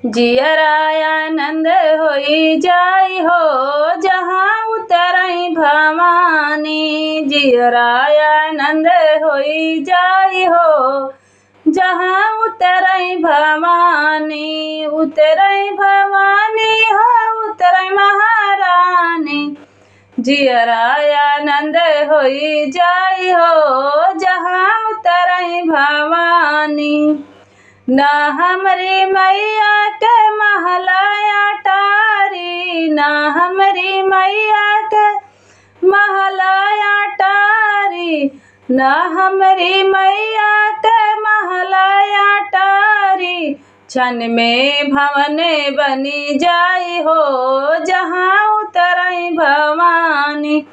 जियरा आनंद होई जाई हो जहाँ उतरई भवानी। जियरा आनंद होई जाई हो जहाँ उतरई भवानी। उतरई भवानी हो उतरई महारानी। जियरा आनंद होई जाई हो जहाँ उतरई भवानी। ना हमरी मैया के महलाया टारी। ना हमरी मैया के महलाया टारी। ना हमरी मैया के महलाया टारी। क्षण में भवन बनी जाई हो जहाँ उतरई भवानी।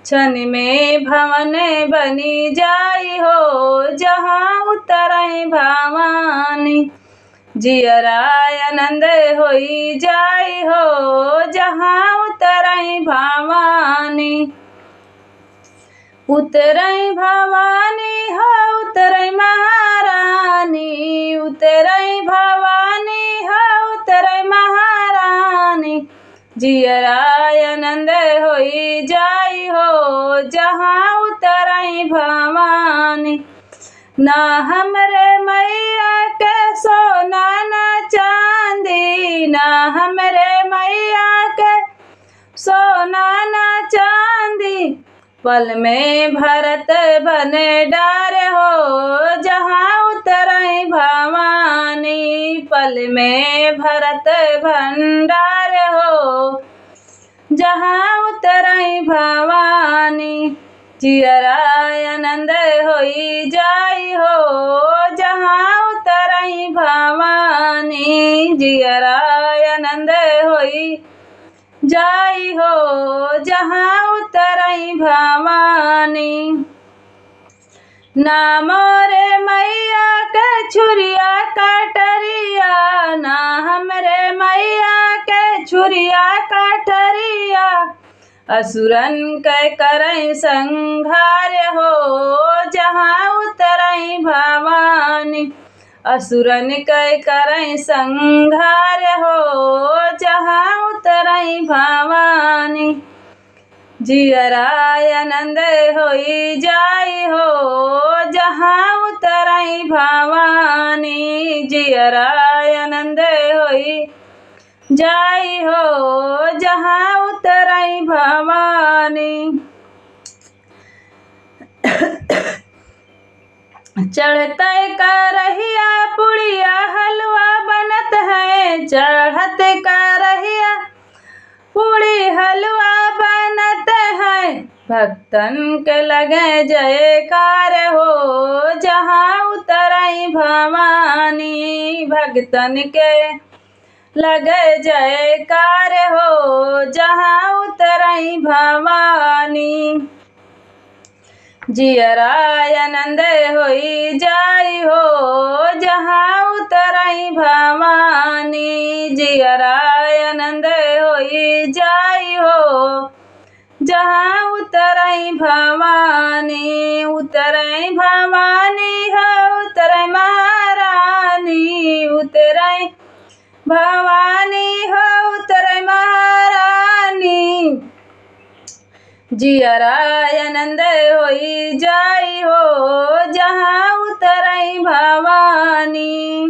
क्षण में भवन बनी जाई हो जहाँ उतरई भवानी। जियरा आनंद होई जाई हो जहाँ उतरई भवानी। उतरई भवानी हो उतरई महारानी। उतरई भवानी हो उतरई महारानी। जियरा आनंद होई जाई हो जहाँ उतरई भवानी। ना हमरे मैया के सोना ना चांदी। ना हमरे मैया के सोना ना चांदी। पल में भरत बने डार हो जहाँ उतरई भवानी। पल में भरत भंडार हो जहाँ उतरई भवानी। जियरा आनंद होई जाई हो जहाँ उतरई भवानी। जियरा आनंद होई जाई हो जहाँ उतरई भवानी। ना मोरे मैया के छुरिया कटरिया। ना हमरे मैया के छुरिया कटरिया। असुरन के करई संहार हो जहाँ उतरई भवानी। असुरन के करई संहार हो जहाँ उतरई भवानी। जियरा आनंद होई जाई हो जहाँ उतरई भवानी। जियरा आनंद होई जाई हो जहाँ उतरई भवानी। चढ़ते करहिया पुड़िया हलवा बनत है। चढ़त करहिया पूड़ी हलवा बनत है। भक्तन के लगे जयकार हो जहाँ उतरई भवानी। भक्तन के लगे जयकार हो जहाँ उतरई भवानी। जियरा आनंद होई जाई हो जहाँ उतरई भवानी। जियरा आनंद होई जाई हो जहाँ उतरई भवानी। उतरई भवानी हो उतरई महारानी। उतरई भवानी हो उतरई महारानी। जियरा आनंद होई जाई हो जहाँ उतरई भवानी।